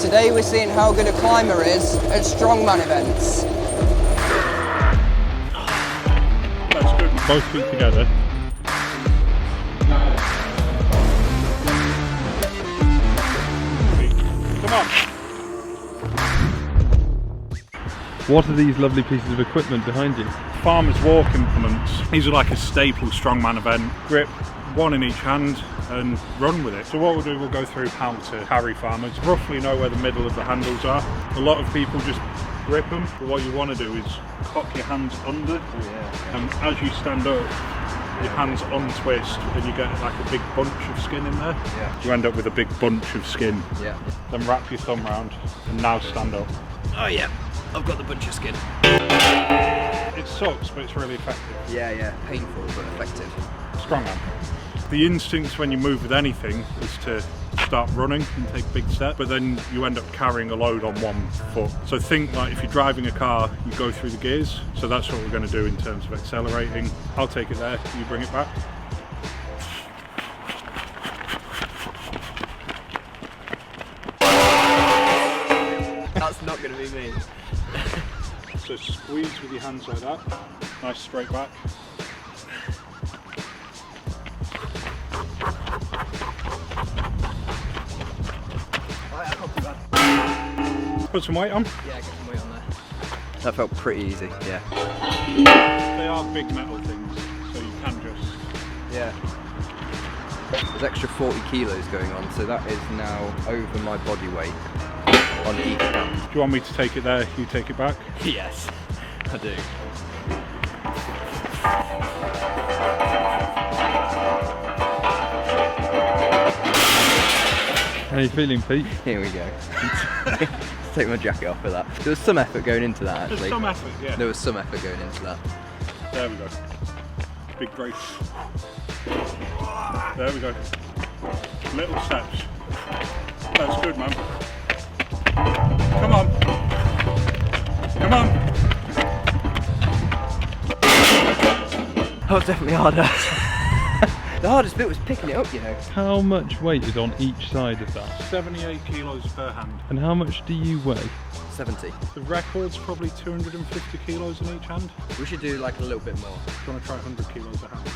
Today we're seeing how good a climber is at strongman events. That's good. Both feet together. Come on. What are these lovely pieces of equipment behind you? Farmers' walk implements. These are like a staple strongman event. Grip, one in each hand, and run with it. So what we'll do, we'll go through how to carry farmers, roughly know where the middle of the handles are. A lot of people just grip them, but what you want to do is cock your hands under, and as you stand up, your hands untwist, and you get like a big bunch of skin in there. You end up with a big bunch of skin. Then wrap your thumb round, and now stand up. Oh yeah, I've got the bunch of skin. It sucks, but it's really effective. Yeah, painful but effective. Strongman. The instinct when you move with anything is to start running and take big steps, but then you end up carrying a load on one foot. So think like if you're driving a car, you go through the gears. So that's what we're going to do in terms of accelerating. I'll take it there, you bring it back. That's not going to be me. So squeeze with your hands like that, nice straight back. Put some weight on? Yeah, get some weight on there. That felt pretty easy, yeah. They are big metal things, so you can just... Yeah. There's extra 40 kilos going on, so that is now over my body weight on each hand. Do you want me to take it there, you take it back? Yes, I do. How are you feeling, Pete? Here we go. Take my jacket off for that. There was some effort going into that actually. There's some effort, yeah. There was some effort going into that. There we go. Big brace. There we go. Little steps. That's good, man. Come on. Come on. That was definitely harder. The hardest bit was picking it up, you know. How much weight is on each side of that? 78 kilos per hand. And how much do you weigh? 70. The record's probably 250 kilos in each hand. We should do like a little bit more. Do you want to try 100 kilos a hand?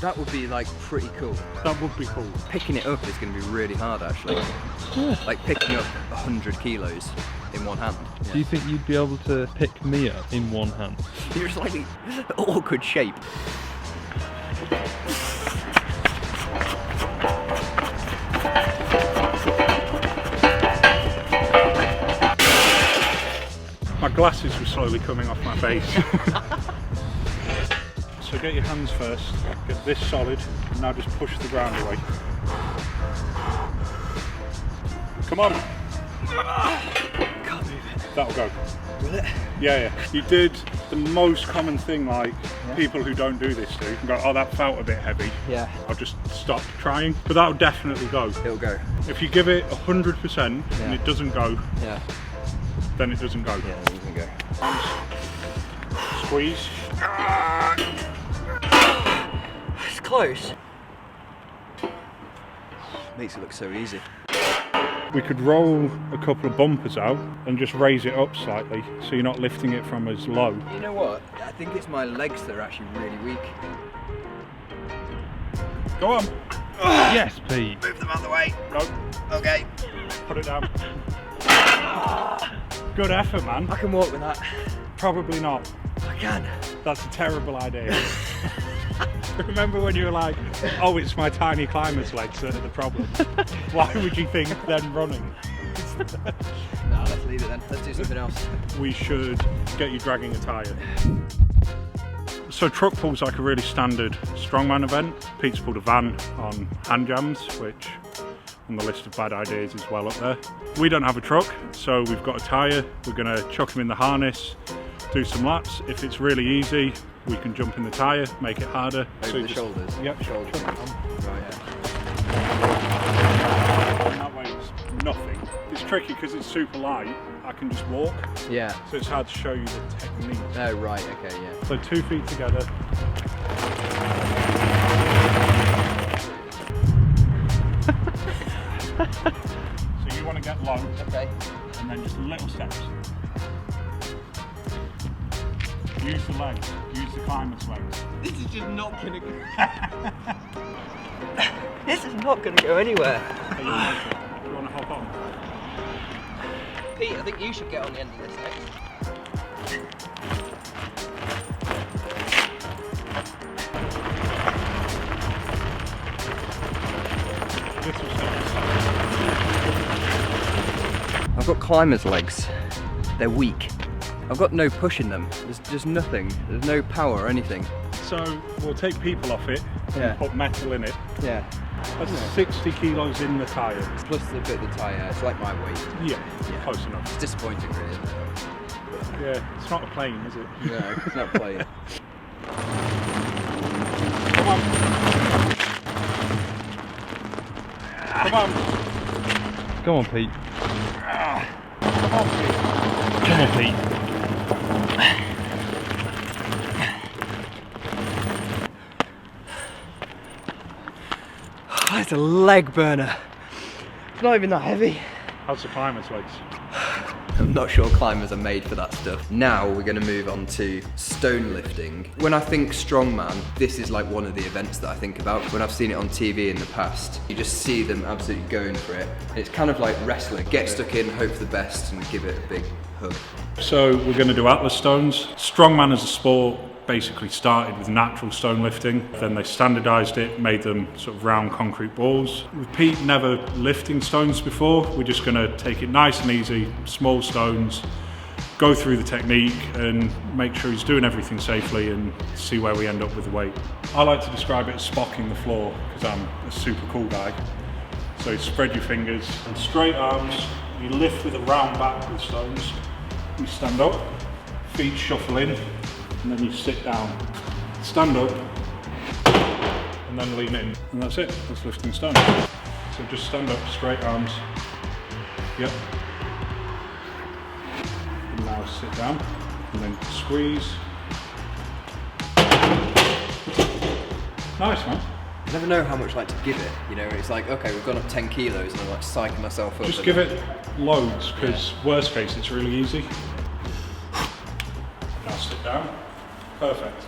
That would be like pretty cool. That would be cool. Picking it up is going to be really hard actually. Yeah. Like picking up 100 kilos in one hand. Do you think you'd be able to pick me up in one hand? You're just like awkward shape. My glasses were slowly coming off my face. So get your hands first, get this solid, and now just push the ground away. Come on! Can't move it. That'll go. Will it? Yeah. You did the most common thing like people who don't do this do. And go, oh, that felt a bit heavy. Yeah. I'll just stop trying. But that'll definitely go. It'll go. If you give it 100% and it doesn't go, then it doesn't go. Yeah, it doesn't go. Squeeze. It's close. Makes it look so easy. We could roll a couple of bumpers out and just raise it up slightly so you're not lifting it from as low. You know what? I think it's my legs that are actually really weak. Go on. Yes, Pete. Move them out of the way. No. Okay. Put it down. Good effort, man. I can walk with that. Probably not. I can. That's a terrible idea. Remember when you were like, oh, it's my tiny climber's legs that are the problem? Why would you think then running? No, let's leave it then. Let's do something else. We should get you dragging a tyre. So truck pull's like a really standard strongman event. Pete's pulled a van on hand jams, which on the list of bad ideas is well up there. We don't have a truck, so we've got a tyre. We're gonna chuck him in the harness, do some laps. If it's really easy, we can jump in the tyre, make it harder. Over the shoulders? Yep, Shoulders. chuck it on. Right, And that way it's nothing. It's tricky because it's super light. I can just walk. Yeah. So it's hard to show you the technique. Oh, right, okay, yeah. So 2 feet together. So you want to get low. Okay. And then just little steps. Use the legs. Use the climber's legs. This is just not gonna go. This is not gonna go anywhere. Do you want to hop on? Pete, I think you should get on the end of this next. I've got climber's legs. They're weak. I've got no push in them. There's just nothing. There's no power or anything. So we'll take people off it Yeah. and put metal in it. Yeah. That's 60 kilos in the tyre. Plus a bit of the tyre. It's like my weight. Yeah, close enough. It's disappointing, really, isn't it? Yeah, it's not a plane, is it? No, it's not playing. Come on. Come on. Come on, Pete. Come on, Pete. Come on, Pete. It's a leg burner. It's not even that heavy. How's the climber's legs? I'm not sure climbers are made for that stuff. Now we're going to move on to stone lifting. When I think strongman, this is like one of the events that I think about. When I've seen it on TV in the past, you just see them absolutely going for it. It's kind of like wrestling. Get stuck in, hope for the best, and give it a big hug. So we're going to do Atlas stones. Strongman as a sport basically started with natural stone lifting, then they standardised it, made them sort of round concrete balls. With Pete never lifting stones before, we're just going to take it nice and easy, small stones, go through the technique and make sure he's doing everything safely and see where we end up with the weight. I like to describe it as spocking the floor because I'm a super cool guy. So spread your fingers and straight arms, you lift with a round back with stones, you stand up, feet shuffle in, and then you sit down. Stand up, and then lean in. And that's it, that's lifting stones. So just stand up, straight arms. Yep. And now sit down, and then squeeze. Nice, man. I never know how much like to give it, you know, it's like, okay, we've gone up 10 kilos and I'm like psyching myself up. Just give it loads, because worst case, it's really easy. Now sit down. Perfect.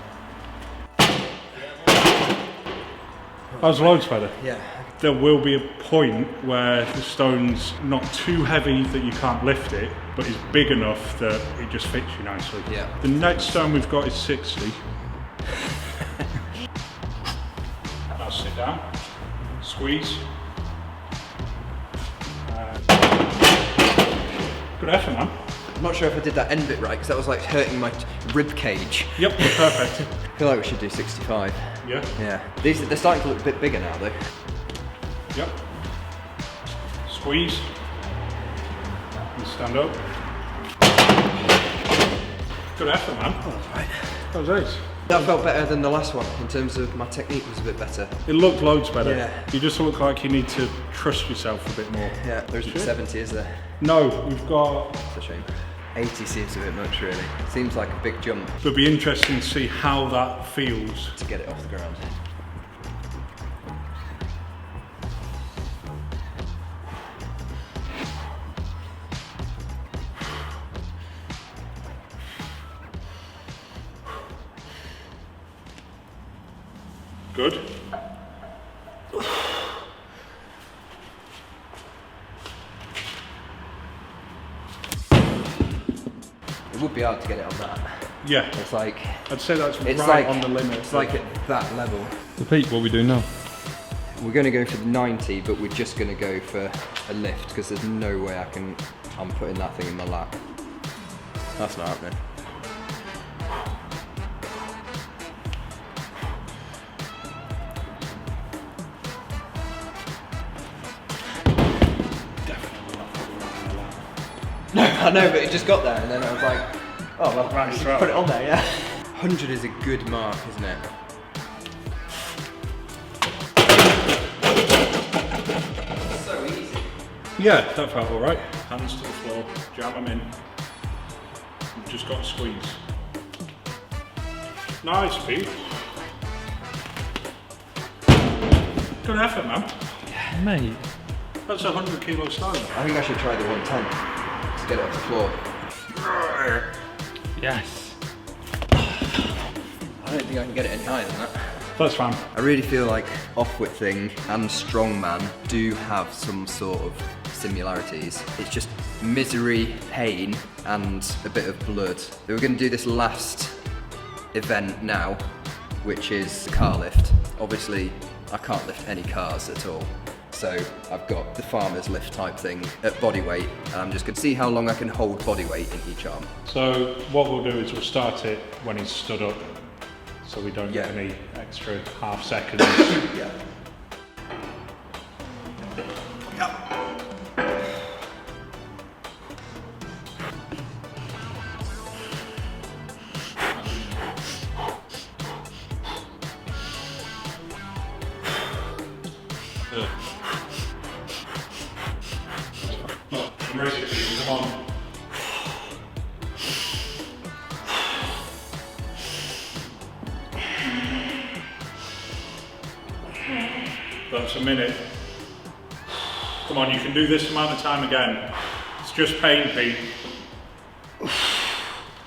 That was loads better. Yeah. There will be a point where the stone's not too heavy that you can't lift it, but is big enough that it just fits you nicely. Yeah. The next stone we've got is 60. Now sit down, squeeze. Good effort, man. I'm not sure if I did that end bit right because that was like hurting my rib cage. Yep, perfect. I feel like we should do 65. Yeah. Yeah. They're starting to look a bit bigger now though. Yep. Squeeze. And stand up. Good effort, man. Oh, that's right. That was ace. That felt better than the last one in terms of my technique was a bit better. It looked loads better. Yeah. You just look like you need to trust yourself a bit more. Yeah, there isn't 70, is there? No, we've got... It's a shame. 80 seems a bit much, really. Seems like a big jump It'll be interesting to see how that feels. to get it off the ground. Good. It would be hard to get it on that. Yeah, It's like, I'd say that's it's right like on the limit. It's like at that level. So Pete, what are we doing now? We're going to go for the 90, but we're just going to go for a lift because there's no way I'm putting that thing in my lap. That's not happening. No, I know, but it just got there, and then I was like, oh, well, Right, just right. put it on there, yeah. 100 is a good mark, isn't it? So easy. Yeah, that felt alright. Hands to the floor, jam them in. You've just got to squeeze. Nice, Pete. Good effort, man. Mate, That's a 100 kilo stone. I think I should try the 110 to get it off the floor. Yes. I don't think I can get it any higher than that. That's fine. I really feel like Off-Whitting and Strongman do have some sort of similarities. It's just misery, pain, and a bit of blood. We're going to do this last event now, which is the car lift. Obviously, I can't lift any cars at all. So I've got the farmer's lift type thing at body weight, and I'm just going to see how long I can hold body weight in each arm. So what we'll do is we'll start it when he's stood up, so we don't get any extra half seconds. Yeah. I'm ready, come on. That's a minute. Come on, you can do this amount of time again. It's just pain, Pete.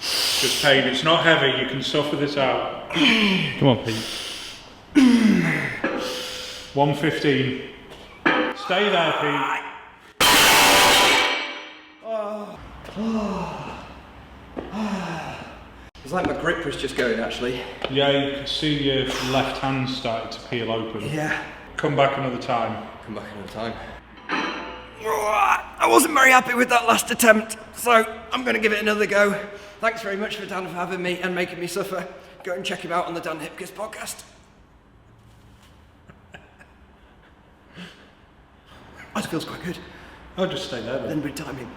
Just pain, it's not heavy, you can suffer this out. Come on, Pete. 115. Stay there, Pete. It's like my grip was just going actually. Yeah, you can see your left hand started to peel open. Yeah. Come back another time. Come back another time. I wasn't very happy with that last attempt, so I'm going to give it another go. Thanks very much for Dan for having me and making me suffer. Go and check him out on the Dan Hipkiss podcast. That feels quite good. I'll just stay there then. Then retiming.